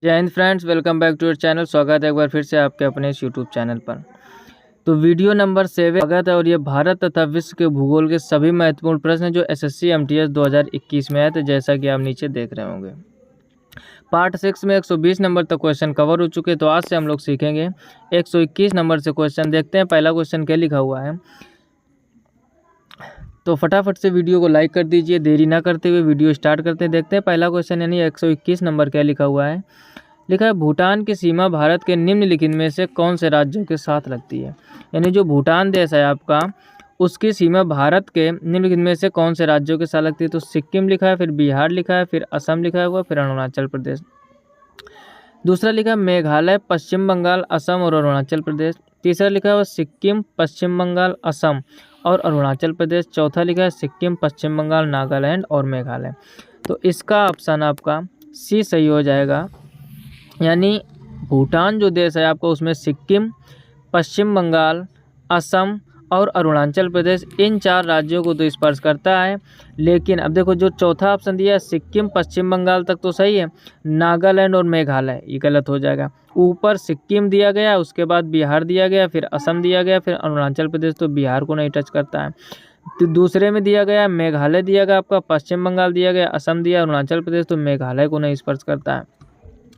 जय हिंद friends, welcome back to your channel. स्वागत है एक बार फिर से आपके अपने इस यूट्यूब चैनल पर। तो वीडियो नंबर 7 स्वागत है और ये भारत तथा विश्व के भूगोल के सभी महत्वपूर्ण प्रश्न जो एसएससी एमटीएस 2021 में आए थे, जैसा कि आप नीचे देख रहे होंगे। पार्ट 6 में 120 नंबर तक क्वेश्चन कवर हो चुके, तो आज से हम लोग सीखेंगे 121 नंबर से क्वेश्चन। देखते हैं पहला क्वेश्चन क्या लिखा हुआ है। तो फटाफट से वीडियो को लाइक कर दीजिए, देरी ना करते हुए वीडियो स्टार्ट करते हैं। देखते हैं पहला क्वेश्चन यानी 121 नंबर क्या लिखा हुआ है। लिखा है भूटान की सीमा भारत के निम्नलिखित में से कौन से राज्यों के साथ लगती है। यानी जो भूटान देश है आपका, उसकी सीमा भारत के निम्नलिखित में से कौन से राज्यों के साथ लगती है। तो सिक्किम लिखा है, फिर बिहार लिखा है, फिर असम लिखा हुआ, फिर अरुणाचल प्रदेश। दूसरा लिखा है मेघालय, पश्चिम बंगाल, असम और अरुणाचल प्रदेश। तीसरा लिखा है सिक्किम, पश्चिम बंगाल, असम और अरुणाचल प्रदेश। चौथा लिखा है सिक्किम, पश्चिम बंगाल, नागालैंड और मेघालय। तो इसका ऑप्शन आपका सी सही हो जाएगा। यानी भूटान जो देश है आपका, उसमें सिक्किम, पश्चिम बंगाल, असम और अरुणाचल प्रदेश, इन 4 राज्यों को तो स्पर्श करता है। लेकिन अब देखो जो चौथा ऑप्शन दिया है सिक्किम, पश्चिम बंगाल तक तो सही है, नागालैंड और मेघालय ये गलत हो जाएगा। ऊपर सिक्किम दिया गया, उसके बाद बिहार दिया गया, फिर असम दिया गया, फिर अरुणाचल प्रदेश, तो बिहार को नहीं टच करता है। तो दूसरे में दिया गया मेघालय दिया गया आपका, पश्चिम बंगाल दिया गया, असम दिया, अरुणाचल प्रदेश, तो मेघालय को नहीं स्पर्श करता है।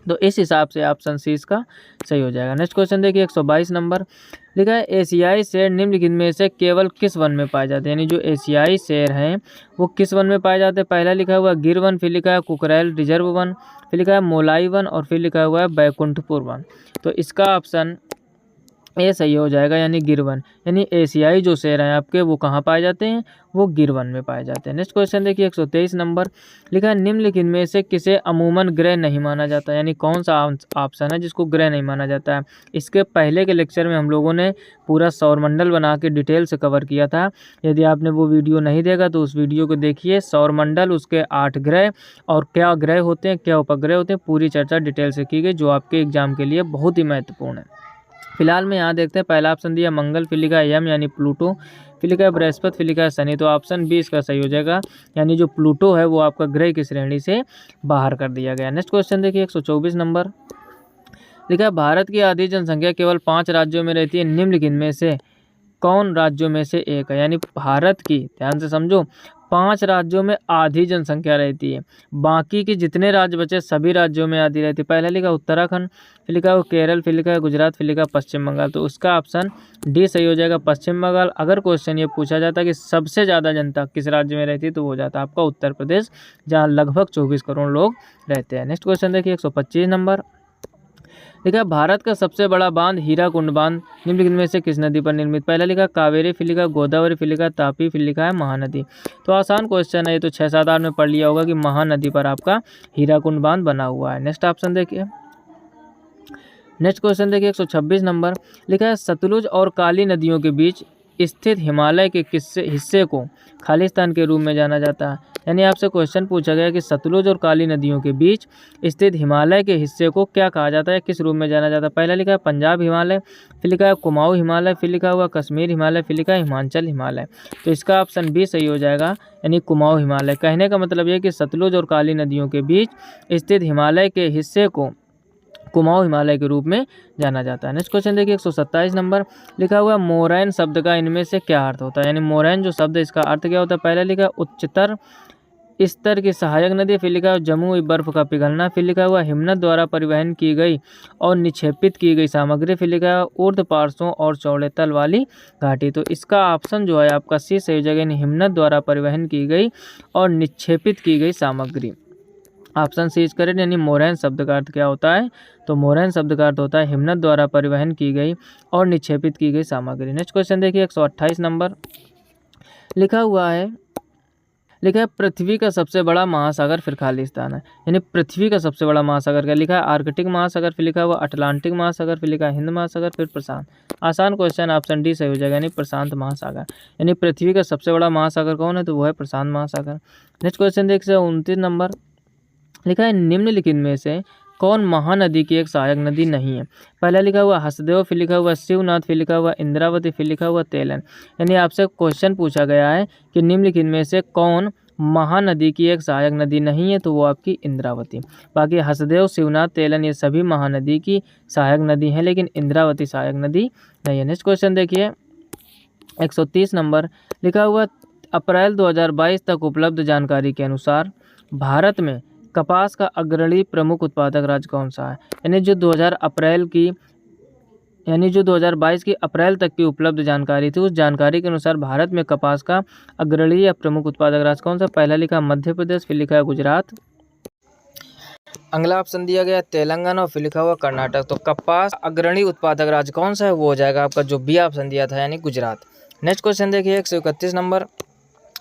तो इस हिसाब से ऑप्शन सी इसका सही हो जाएगा। नेक्स्ट क्वेश्चन देखिए 122 नंबर लिखा है एशियाई शेर निम्नलिखित में से केवल किस वन में पाए जाते हैं। यानी जो एशियाई शेर हैं वो किस वन में पाए जाते हैं। पहला लिखा हुआ गिर वन, फिर लिखा है कुकरैल रिजर्व वन, फिर लिखा है मोलाई वन और फिर लिखा हुआ है बैकुंठपुर वन। तो इसका ऑप्शन ये सही हो जाएगा, यानी गिरवन। यानी एशियाई जो शेर हैं आपके वो कहाँ पाए जाते हैं, वो गिरवन में पाए जाते हैं। नेक्स्ट क्वेश्चन देखिए 123 नंबर लिखा है निम्नलिखित में से किसे अमूमन ग्रह नहीं माना जाता। यानी कौन सा ऑप्शन है जिसको ग्रह नहीं माना जाता है। इसके पहले के लेक्चर में हम लोगों ने पूरा सौरमंडल बना के डिटेल से कवर किया था। यदि आपने वो वीडियो नहीं देखा तो उस वीडियो को देखिए। सौरमंडल, उसके 8 ग्रह और क्या ग्रह होते हैं, क्या उपग्रह होते हैं, पूरी चर्चा डिटेल से की गई, जो आपके एग्जाम के लिए बहुत ही महत्वपूर्ण है। फिलहाल में यहाँ देखते हैं पहला ऑप्शन दिया मंगल, फिर लिखा है यम यानी प्लूटो, फिर लिखा है बृहस्पति, फिर लिखा है शनि। तो ऑप्शन बी इसका सही हो जाएगा। यानी जो प्लूटो है वो आपका ग्रह की श्रेणी से बाहर कर दिया गया। नेक्स्ट क्वेश्चन देखिए 124 नंबर लिखा है भारत की आधी जनसंख्या केवल 5 राज्यों में रहती है, निम्नलिखित में से कौन राज्यों में से एक है। यानी भारत की, ध्यान से समझो, 5 राज्यों में आधी जनसंख्या रहती है, बाकी के जितने राज्य बचे सभी राज्यों में आधी रहती है। पहला लिखा उत्तराखंड, फिर लिखा है केरल, फिर लिखा है गुजरात, फिर लिखा है पश्चिम बंगाल। तो उसका ऑप्शन डी सही हो जाएगा, पश्चिम बंगाल। अगर क्वेश्चन ये पूछा जाता है कि सबसे ज़्यादा जनता किस राज्य में रहती है, तो वो हो जाता है आपका उत्तर प्रदेश, जहाँ लगभग 24 करोड़ लोग रहते हैं। नेक्स्ट क्वेश्चन देखिए 125 नंबर लिखा है भारत का सबसे बड़ा बांध हीराकुंड बांध निम्नलिखित में से किस नदी पर निर्मित। पहला लिखा कावेरी, फिर लिखा गोदावरी, फिर लिखा तापी, फिर लिखा है महानदी। तो आसान क्वेश्चन है ये, तो 6-7 में पढ़ लिया होगा कि महानदी पर आपका हीराकुंड बांध बना हुआ है। नेक्स्ट ऑप्शन देखिए, नेक्स्ट क्वेश्चन देखिए 126 नंबर लिखा है सतलुज और काली नदियों के बीच स्थित हिमालय के किस हिस्से को खालिस्तान के रूप में जाना जाता है। यानी आपसे क्वेश्चन पूछा गया कि सतलुज और काली नदियों के बीच स्थित हिमालय के हिस्से को क्या कहा जाता है, किस रूप में जाना जाता है। पहला लिखा है पंजाब हिमालय, फिर लिखा है कुमाऊं हिमालय, फिर लिखा हुआ कश्मीर हिमालय, फिर लिखा है हिमाचल हिमालय। तो इसका ऑप्शन बी सही हो जाएगा, यानी कुमाऊं हिमालय। कहने का मतलब ये कि सतलुज और काली नदियों के बीच स्थित हिमालय के हिस्से को कुमाऊं हिमालय के रूप में जाना जाता है। नेक्स्ट क्वेश्चन देखिए 127 नंबर लिखा हुआ मोरैन शब्द का इनमें से क्या अर्थ होता है। यानी मोरैन जो शब्द है इसका अर्थ क्या होता है। पहला लिखा उच्चतर स्तर की सहायक नदी, फिर लिखा हुआ जमुई बर्फ का पिघलना, फिर लिखा हुआ हिमनद द्वारा परिवहन की गई और निक्षेपित की गई सामग्री, फिर लिखा हुआ ऊर्ध्व पार्श्वों और चौड़े तल वाली घाटी। तो इसका ऑप्शन जो है आपका सी सही हो जाएगा, हिमनद द्वारा परिवहन की गई और निक्षेपित की गई सामग्री। Option C is correct. यानी मोरैन शब्द का अर्थ क्या होता है, तो मोरैन शब्द का अर्थ होता है हिमनद द्वारा परिवहन की गई और निक्षेपित की गई सामग्री। नेक्स्ट क्वेश्चन देखिए 128 नंबर लिखा हुआ है, लिखा है पृथ्वी का सबसे बड़ा महासागर फिर खालिस्तान है। यानी पृथ्वी का सबसे बड़ा महासागर क्या लिखा है, आर्कटिक महासागर, फिर लिखा हुआ अटलांटिक महासागर, फिर लिखा है हिंद महासागर, फिर प्रशांत। आसान क्वेश्चन, ऑप्शन डी सही हो जाएगा, यानी प्रशांत महासागर। यानी पृथ्वी का सबसे बड़ा महासागर कौन है, तो वो है प्रशांत महासागर। नेक्स्ट क्वेश्चन देखिए 29 नंबर लिखा है निम्नलिखित में से कौन महानदी की एक सहायक नदी नहीं है। पहला लिखा हुआ हसदेव, फिर लिखा हुआ शिवनाथ, फिर लिखा हुआ इंद्रावती, फिर लिखा हुआ तेलन। यानी आपसे क्वेश्चन पूछा गया है कि निम्नलिखित में से कौन महानदी की एक सहायक नदी नहीं है तो वो आपकी इंद्रावती। बाकी हसदेव, शिवनाथ, तेलन ये सभी महानदी की सहायक नदी हैं, लेकिन इंद्रावती सहायक नदी नहीं है। नेक्स्ट क्वेश्चन देखिए 130 नंबर लिखा हुआ अप्रैल 2022 तक उपलब्ध जानकारी के अनुसार भारत में कपास का अग्रणी प्रमुख उत्पादक राज्य कौन सा है। यानी जो 2022 की अप्रैल तक की उपलब्ध जानकारी थी, उस जानकारी के अनुसार भारत में कपास का अग्रणी या प्रमुख उत्पादक राज्य कौन सा। पहला लिखा मध्य प्रदेश, फिर लिखा है गुजरात, अगला ऑप्शन दिया गया तेलंगाना और फिर लिखा हुआ कर्नाटक। तो कपास अग्रणी उत्पादक राज्य कौन सा है, वो हो जाएगा आपका जो बी ऑप्शन दिया था यानी गुजरात। नेक्स्ट क्वेश्चन देखिए 131 नंबर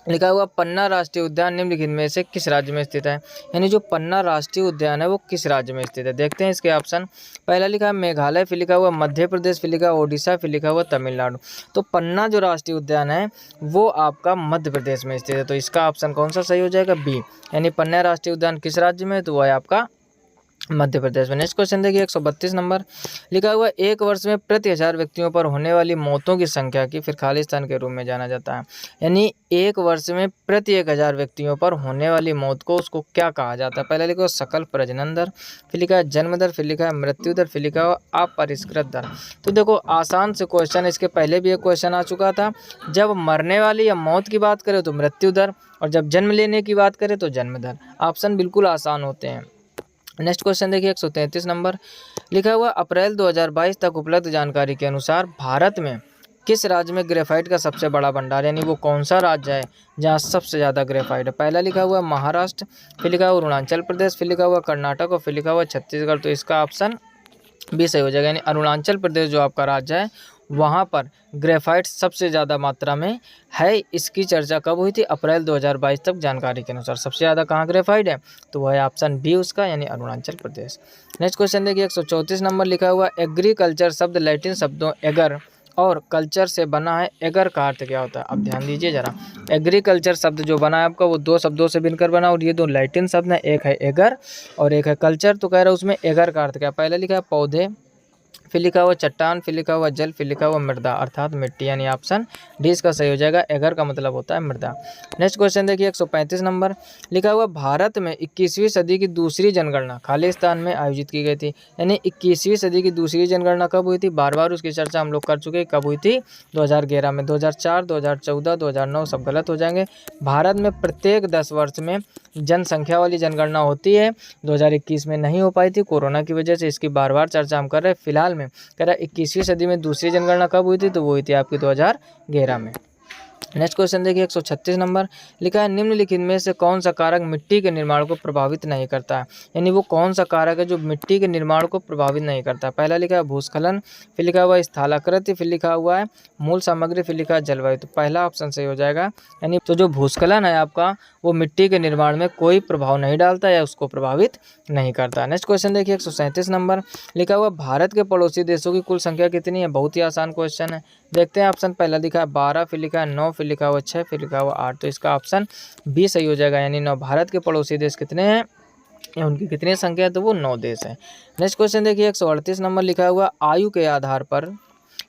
लिखा हुआ पन्ना राष्ट्रीय उद्यान निम्नलिखित में से किस राज्य में स्थित है। यानी जो पन्ना राष्ट्रीय उद्यान है वो किस राज्य में स्थित है। देखते हैं इसके ऑप्शन। पहला लिखा है मेघालय, फिर लिखा हुआ मध्य प्रदेश, फिर लिखा हुआ ओडिशा, फिर लिखा हुआ तमिलनाडु। तो पन्ना जो राष्ट्रीय उद्यान है वो आपका मध्य प्रदेश में स्थित है, तो इसका ऑप्शन कौन सा सही हो जाएगा, बी। यानी पन्ना राष्ट्रीय उद्यान किस राज्य में है, तो वह है आपका मध्य प्रदेश में। नेक्स्ट क्वेश्चन देखिए 132 नंबर लिखा हुआ एक वर्ष में प्रति 1000 व्यक्तियों पर होने वाली मौतों की संख्या की फिर खालिस्तान के रूप में जाना जाता है। यानी एक वर्ष में प्रति 1000 व्यक्तियों पर होने वाली मौत को उसको क्या कहा जाता है। पहले लिखा सकल प्रजनन दर, फिर लिखा है जन्म दर, फिर लिखा है मृत्यु दर, फिर लिखा हुआ अपरिष्कृत दर। तो देखो आसान से क्वेश्चन, इसके पहले भी एक क्वेश्चन आ चुका था। जब मरने वाली या मौत की बात करें तो मृत्यु दर, और जब जन्म लेने की बात करें तो जन्म दर। ऑप्शन बिल्कुल आसान होते हैं। नेक्स्ट क्वेश्चन देखिए 133 नंबर लिखा हुआ अप्रैल 2022 तक उपलब्ध जानकारी के अनुसार भारत में किस राज्य में ग्रेफाइट का सबसे बड़ा भंडार, यानी वो कौन सा राज्य है जहाँ सबसे ज़्यादा ग्रेफाइट है। पहला लिखा हुआ महाराष्ट्र, फिर लिखा हुआ अरुणाचल प्रदेश, फिर लिखा हुआ कर्नाटक और फिर लिखा हुआ छत्तीसगढ़। तो इसका ऑप्शन बी सही हो जाएगा। यानी अरुणाचल प्रदेश जो आपका राज्य है वहाँ पर ग्रेफाइट सबसे ज़्यादा मात्रा में है। इसकी चर्चा कब हुई थी, अप्रैल 2022 तक जानकारी के अनुसार सबसे ज़्यादा कहाँ ग्रेफाइट है, तो वह है ऑप्शन बी उसका, यानी अरुणाचल प्रदेश। नेक्स्ट क्वेश्चन देखिए 134 नंबर लिखा हुआ एग्रीकल्चर शब्द लैटिन शब्दों एगर और कल्चर से बना है। एगर का अर्थ क्या होता है, अब ध्यान दीजिए जरा। एग्रीकल्चर शब्द जो बना है आपका वो दो शब्दों से मिलकर बना, और ये दो लैटिन शब्द हैं, एक है एगर और एक है कल्चर। तो कह रहा है उसमें एगर का अर्थ क्या, पहले लिखा है पौधे, फिर लिखा हुआ चट्टान, फिर लिखा हुआ जल, फिर लिखा हुआ मृदा अर्थात मिट्टी। यानी ऑप्शन डी इसका सही हो जाएगा। एगर का मतलब होता है मृदा। नेक्स्ट क्वेश्चन देखिए 135 नंबर लिखा हुआ भारत में 21वीं सदी की दूसरी जनगणना खालिस्तान में आयोजित की गई थी। यानी 21वीं सदी की दूसरी जनगणना कब हुई थी, बार बार उसकी चर्चा हम लोग कर चुके हैं। कब हुई थी, 2011 में। 2004, 2014, 2009 सब गलत हो जाएंगे। भारत में प्रत्येक 10 वर्ष में जनसंख्या वाली जनगणना होती है। 2021 में नहीं हो पाई थी कोरोना की वजह से, इसकी बार बार चर्चा हम कर रहे हैं। फिलहाल में कह रहा है 21वीं सदी में दूसरी जनगणना कब हुई थी, तो वो हुई थी आपकी 2011 में। नेक्स्ट क्वेश्चन देखिए 136 नंबर लिखा है निम्नलिखित में से कौन सा कारक मिट्टी के निर्माण को प्रभावित नहीं करता है। यानी वो कौन सा कारक है जो मिट्टी के निर्माण को प्रभावित नहीं करता। पहला लिखा है भूस्खलन, फिर लिखा हुआ है स्थलाकृति, फिर लिखा हुआ है मूल सामग्री, फिर लिखा है जलवायु। तो पहला ऑप्शन सही हो जाएगा। यानी तो जो भूस्खलन है आपका वो मिट्टी के निर्माण में कोई प्रभाव नहीं डालता या उसको प्रभावित नहीं करता। नेक्स्ट क्वेश्चन देखिए 137 नंबर लिखा हुआ भारत के पड़ोसी देशों की कुल संख्या कितनी है। बहुत ही आसान क्वेश्चन है। देखते हैं ऑप्शन। पहला लिखा है 12, फिर लिखा है 9, फिर लिखा हुआ 6, फिर लिखा हुआ 8। तो इसका ऑप्शन बी सही हो जाएगा। यानी 9। भारत के पड़ोसी देश कितने हैं या उनकी कितनी संख्या है, तो वो 9 देश है। नेक्स्ट क्वेश्चन देखिए 138 नंबर लिखा हुआ आयु के आधार पर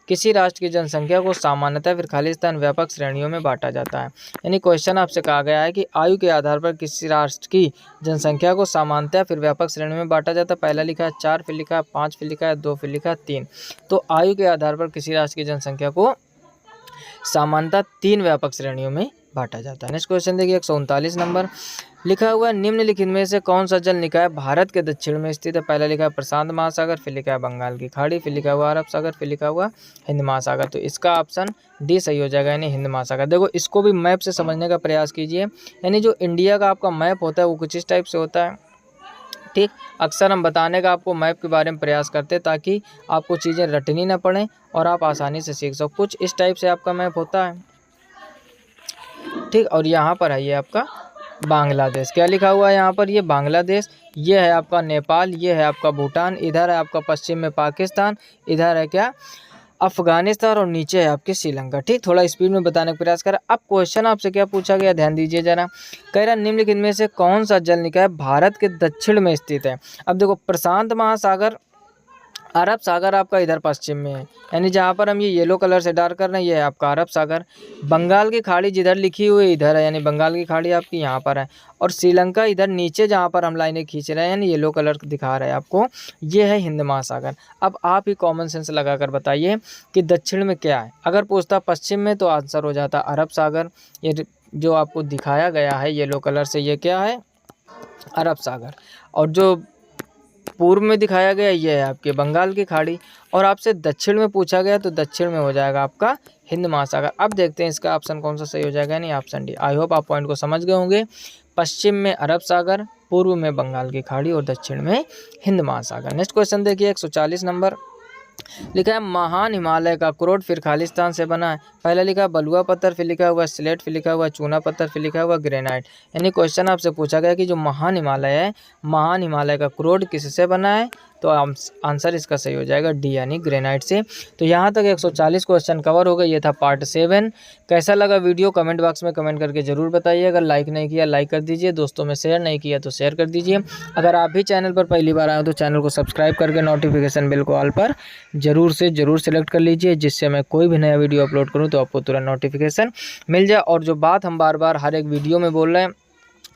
किसी राष्ट्र की जनसंख्या को सामान्यतः फिर खालिस्तान व्यापक श्रेणियों में बांटा जाता है। यानी क्वेश्चन आपसे कहा गया है कि आयु के आधार पर किसी राष्ट्र की जनसंख्या को सामान्यतः फिर व्यापक श्रेणी में बांटा जाता है। पहला लिखा है 4, फिर लिखा है 5, फिर लिखा है 2, फिर लिखा है 3। तो आयु के आधार पर किसी राष्ट्र की जनसंख्या को सामान्यतः 3 व्यापक श्रेणियों में बांटा जाता है। नेक्स्ट क्वेश्चन देखिए 139 नंबर लिखा हुआ निम्नलिखित में से कौन सा जल निकाय भारत के दक्षिण में स्थित है। पहला लिखा है प्रशांत महासागर, फिर लिखा है बंगाल की खाड़ी, फिर लिखा हुआ अरब सागर, फिर लिखा हुआ हिंद महासागर। तो इसका ऑप्शन डी सही हो जाएगा, यानी हिंद महासागर। देखो इसको भी मैप से समझने का प्रयास कीजिए। यानी जो इंडिया का आपका मैप होता है वो कुछ इस टाइप से होता है। ठीक, अक्सर हम बताने का आपको मैप के बारे में प्रयास करते हैं ताकि आपको चीज़ें रटनी ना पड़े और आप आसानी से सीख सको। कुछ इस टाइप से आपका मैप होता है। ठीक, और यहाँ पर है ये आपका बांग्लादेश। क्या लिखा हुआ है यहाँ पर, ये बांग्लादेश, ये है आपका नेपाल, ये है आपका भूटान, इधर है आपका पश्चिम में पाकिस्तान, इधर है क्या अफगानिस्तान और नीचे है आपके श्रीलंका। ठीक, थोड़ा स्पीड में बताने का प्रयास करें। अब क्वेश्चन आपसे क्या पूछा गया, ध्यान दीजिए जरा। कह रहा निम्नलिखित में से कौन सा जल निकाय भारत के दक्षिण में स्थित है। अब देखो प्रशांत महासागर अरब सागर आपका इधर पश्चिम में है, यानी जहाँ पर हम ये येलो कलर से डार्क कर रहे हैं ये है आपका अरब सागर। बंगाल की खाड़ी जिधर लिखी हुई है इधर है, यानी बंगाल की खाड़ी आपकी यहाँ पर है। और श्रीलंका इधर नीचे जहाँ पर हम लाइनें खींच रहे हैं यानी येलो कलर दिखा रहे हैं आपको, ये है हिंद महासागर। अब आप ही कॉमन सेंस लगा कर बताइए कि दक्षिण में क्या है। अगर पूछता पश्चिम में तो आंसर हो जाता अरब सागर। ये जो आपको दिखाया गया है येलो कलर से ये क्या है, अरब सागर। और जो पूर्व में दिखाया गया ये है आपके बंगाल की खाड़ी। और आपसे दक्षिण में पूछा गया तो दक्षिण में हो जाएगा आपका हिंद महासागर। अब देखते हैं इसका ऑप्शन कौन सा सही हो जाएगा, यानी ऑप्शन डी। आई होप आप पॉइंट को समझ गए होंगे। पश्चिम में अरब सागर, पूर्व में बंगाल की खाड़ी और दक्षिण में हिंद महासागर। नेक्स्ट क्वेश्चन देखिए 140 नंबर लिखा है महान हिमालय का क्रोड फिर खालिस्तान से बना है। पहला लिखा है बलुआ पत्थर, फिर लिखा हुआ स्लेट, फिर लिखा हुआ चूना पत्थर, फिर लिखा हुआ ग्रेनाइट। यानी क्वेश्चन आपसे पूछा गया कि जो महान हिमालय है, महान हिमालय का क्रोड किससे बना है, तो आंसर इसका सही हो जाएगा डी यानी ग्रेनाइट से। तो यहाँ तक 140 क्वेश्चन कवर हो गए। ये था पार्ट 7। कैसा लगा वीडियो कमेंट बॉक्स में कमेंट करके ज़रूर बताइए। अगर लाइक नहीं किया लाइक कर दीजिए, दोस्तों में शेयर नहीं किया तो शेयर कर दीजिए। अगर आप भी चैनल पर पहली बार आए हो तो चैनल को सब्सक्राइब करके नोटिफिकेशन बिल को ऑल पर ज़रूर सेलेक्ट कर लीजिए, जिससे मैं कोई भी नया वीडियो अपलोड करूँ तो आपको तुरंत नोटिफिकेशन मिल जाए। और जो बात हम बार बार हर एक वीडियो में बोल रहे हैं,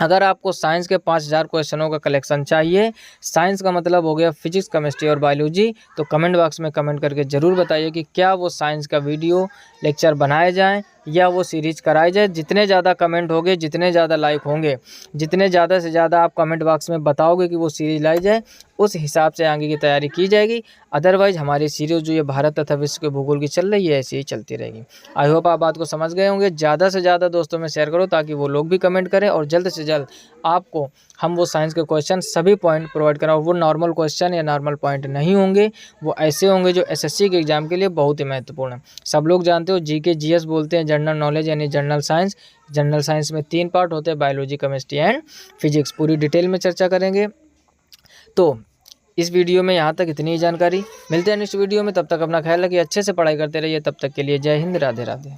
अगर आपको साइंस के 5000 क्वेश्चनों का कलेक्शन चाहिए, साइंस का मतलब हो गया फिजिक्स, केमिस्ट्री और बायोलॉजी, तो कमेंट बॉक्स में कमेंट करके ज़रूर बताइए कि क्या वो साइंस का वीडियो लेक्चर बनाए जाएं या वो सीरीज कराई जाए। जितने ज़्यादा कमेंट होंगे, जितने ज़्यादा लाइक होंगे, जितने ज़्यादा से ज़्यादा आप कमेंट बॉक्स में बताओगे कि वो सीरीज लाई जाए, उस हिसाब से आगे की तैयारी की जाएगी। अदरवाइज़ हमारी सीरीज जो ये भारत तथा विश्व के भूगोल की चल रही है ऐसी ही चलती रहेगी। आई होप आप बात को समझ गए होंगे। ज़्यादा से ज़्यादा दोस्तों में शेयर करो ताकि वो लोग भी कमेंट करें और जल्द से जल्द आपको हम वो साइंस के क्वेश्चन सभी पॉइंट प्रोवाइड करें। और वो नॉर्मल क्वेश्चन या नॉर्मल पॉइंट नहीं होंगे, वो ऐसे होंगे जो एसएससी के एग्जाम के लिए बहुत ही महत्वपूर्ण है। सब लोग जानते हो जीके जीएस बोलते हैं जनरल नॉलेज यानी जनरल साइंस। जनरल साइंस में 3 पार्ट होते हैं, बायोलॉजी, केमिस्ट्री एंड फिजिक्स। पूरी डिटेल में चर्चा करेंगे। तो इस वीडियो में यहाँ तक इतनी ही जानकारी। मिलते हैं नेक्स्ट वीडियो में, तब तक अपना ख्याल रखिए, अच्छे से पढ़ाई करते रहिए। तब तक के लिए जय हिंद, राधे राधे।